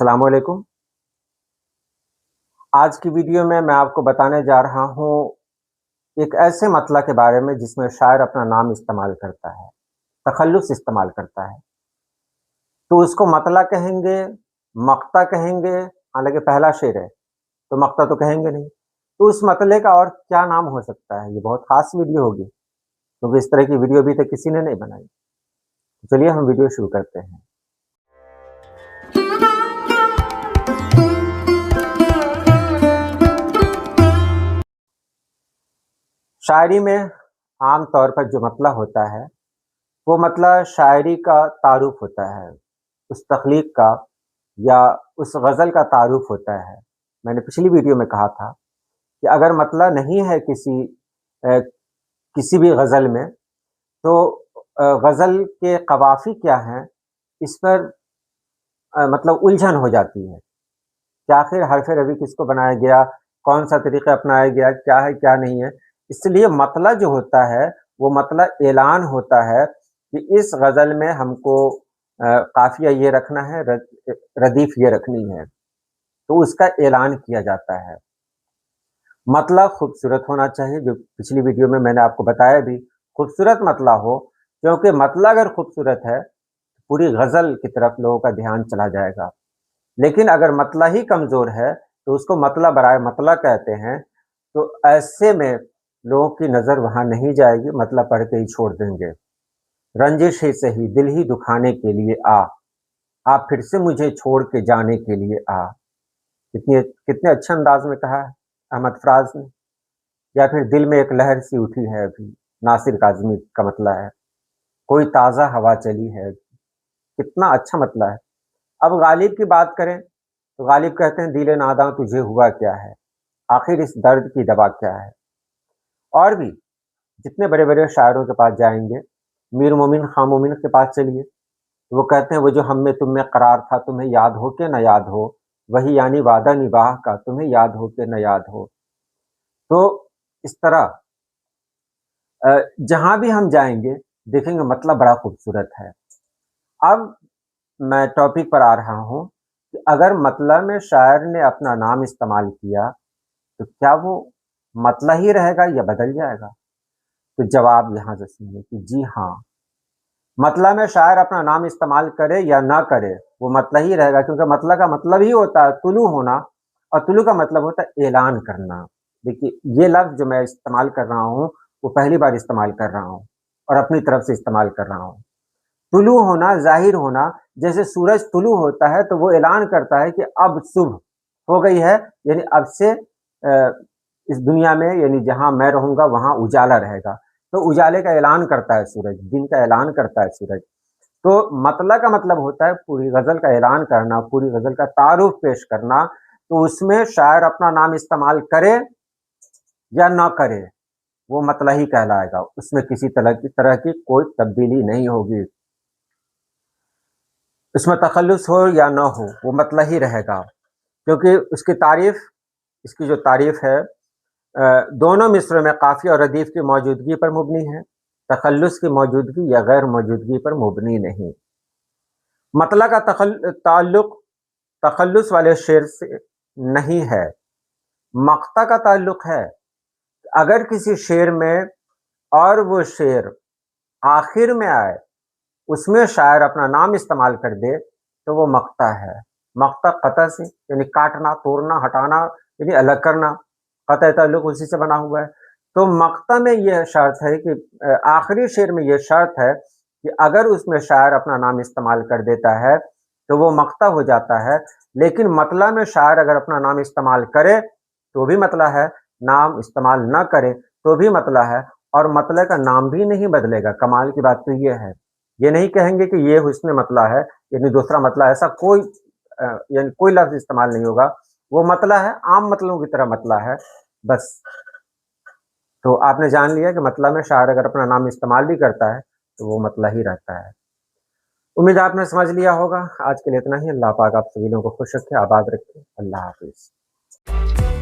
السلام علیکم۔ آج کی ویڈیو میں آپ کو بتانے جا رہا ہوں ایک ایسے مطلع کے بارے میں جس میں شاعر اپنا نام استعمال کرتا ہے، تخلص استعمال کرتا ہے۔ تو اس کو مطلع کہیں گے، مقطع کہیں گے، حالانکہ پہلا شعر ہے تو مقطع تو کہیں گے نہیں۔ تو اس مطلع کا اور کیا نام ہو سکتا ہے؟ یہ بہت خاص ویڈیو ہوگی کیونکہ اس طرح کی ویڈیو ابھی تک کسی نے نہیں بنائی۔ چلیے ہم ویڈیو شروع کرتے ہیں۔ شاعری میں عام طور پر جو مطلع ہوتا ہے وہ مطلع شاعری کا تعارف ہوتا ہے، اس تخلیق کا یا اس غزل کا تعارف ہوتا ہے۔ میں نے پچھلی ویڈیو میں کہا تھا کہ اگر مطلع نہیں ہے کسی بھی غزل میں تو غزل کے قوافی کیا ہیں اس پر مطلب الجھن ہو جاتی ہے کہ آخر حرف روی کس کو بنایا گیا، کون سا طریقہ اپنایا گیا، کیا ہے کیا نہیں ہے۔ اس لیے مطلع جو ہوتا ہے وہ مطلع اعلان ہوتا ہے کہ اس غزل میں ہم کو قافیہ یہ رکھنا ہے، ردیف یہ رکھنی ہے، تو اس کا اعلان کیا جاتا ہے۔ مطلع خوبصورت ہونا چاہیے، جو پچھلی ویڈیو میں نے آپ کو بتایا بھی، خوبصورت مطلع ہو، کیونکہ مطلع اگر خوبصورت ہے پوری غزل کی طرف لوگوں کا دھیان چلا جائے گا۔ لیکن اگر مطلع ہی کمزور ہے تو اس کو مطلع برائے مطلع کہتے ہیں، تو ایسے میں لوگوں کی نظر وہاں نہیں جائے گی، مطلع پڑھ کے ہی چھوڑ دیں گے۔ رنجش ہی سہی دل ہی دکھانے کے لیے آ پھر سے مجھے چھوڑ کے جانے کے لیے آ۔ کتنے اچھے انداز میں کہا ہے احمد فراز نے۔ یا پھر دل میں ایک لہر سی اٹھی ہے ابھی، ناصر کاظمی کا مطلع ہے۔ کوئی تازہ ہوا چلی ہے، کتنا اچھا مطلع ہے۔ اب غالب کی بات کریں تو غالب کہتے ہیں دل ناداں تجھے ہوا کیا ہے، آخر اس درد کی دوا کیا ہے۔ اور بھی جتنے بڑے بڑے شاعروں کے پاس جائیں گے، میر مومن خان مومن کے پاس چلیے، وہ کہتے ہیں وہ جو ہم میں تم میں قرار تھا، تمہیں یاد ہو کہ نہ یاد ہو، وہی یعنی وعدہ نباہ کا، تمہیں یاد ہو کہ نہ یاد ہو۔ تو اس طرح جہاں بھی ہم جائیں گے دیکھیں گے مطلب بڑا خوبصورت ہے۔ اب میں ٹاپک پر آ رہا ہوں کہ اگر مطلع میں شاعر نے اپنا نام استعمال کیا تو کیا وہ مطلع ہی رہے گا یا بدل جائے گا؟ تو جواب یہاں سے سنیے کہ جی ہاں، مطلع میں شاعر اپنا نام استعمال کرے یا نہ کرے وہ مطلع ہی رہے گا، کیونکہ مطلع کا مطلب ہی ہوتا ہے طلوع ہونا، اور طلوع کا مطلب ہوتا ہے اعلان کرنا۔ دیکھیے یہ لفظ جو میں استعمال کر رہا ہوں وہ پہلی بار استعمال کر رہا ہوں اور اپنی طرف سے استعمال کر رہا ہوں۔ طلوع ہونا، ظاہر ہونا، جیسے سورج طلوع ہوتا ہے تو وہ اعلان کرتا ہے کہ اب صبح ہو گئی ہے، یعنی اب سے اس دنیا میں یعنی جہاں میں رہوں گا وہاں اجالا رہے گا، تو اجالے کا اعلان کرتا ہے سورج، دن کا اعلان کرتا ہے سورج۔ تو مطلع کا مطلب ہوتا ہے پوری غزل کا اعلان کرنا، پوری غزل کا تعارف پیش کرنا۔ تو اس میں شاعر اپنا نام استعمال کرے یا نہ کرے وہ مطلع ہی کہلائے گا، اس میں کسی طرح کی کوئی تبدیلی نہیں ہوگی۔ اس میں تخلص ہو یا نہ ہو وہ مطلع ہی رہے گا، کیونکہ اس کی جو تعریف ہے دونوں مصروں میں قافیہ اور ردیف کی موجودگی پر مبنی ہے، تخلص کی موجودگی یا غیر موجودگی پر مبنی نہیں۔ مطلع کا تعلق تخلص والے شعر سے نہیں ہے، مقطع کا تعلق ہے۔ اگر کسی شعر میں اور وہ شعر آخر میں آئے، اس میں شاعر اپنا نام استعمال کر دے تو وہ مقطع ہے۔ مقطع قطع سے یعنی کاٹنا، توڑنا، ہٹانا، یعنی الگ کرنا، قطع تعلق اسی سے بنا ہوا ہے۔ تو مقطع میں یہ شرط ہے کہ آخری شعر میں یہ شرط ہے کہ اگر اس میں شاعر اپنا نام استعمال کر دیتا ہے تو وہ مقطع ہو جاتا ہے، لیکن مطلع میں شاعر اگر اپنا نام استعمال کرے تو بھی مطلع ہے، نام استعمال نہ کرے تو بھی مطلع ہے، اور مطلع کا نام بھی نہیں بدلے گا۔ کمال کی بات تو یہ ہے، یہ نہیں کہیں گے کہ یہ حسن مطلع ہے یعنی دوسرا مطلع، ایسا کوئی لفظ استعمال نہیں ہوگا۔ وہ مطلع ہے، عام مطلعوں کی طرح مطلع ہے بس۔ تو آپ نے جان لیا کہ مطلع میں شاعر اگر اپنا نام استعمال بھی کرتا ہے تو وہ مطلع ہی رہتا ہے۔ امید آپ نے سمجھ لیا ہوگا۔ آج کے لیے اتنا ہی۔ اللہ پاک آپ سبھی لوگوں کو خوش رکھے، آباد رکھے۔ اللہ حافظ۔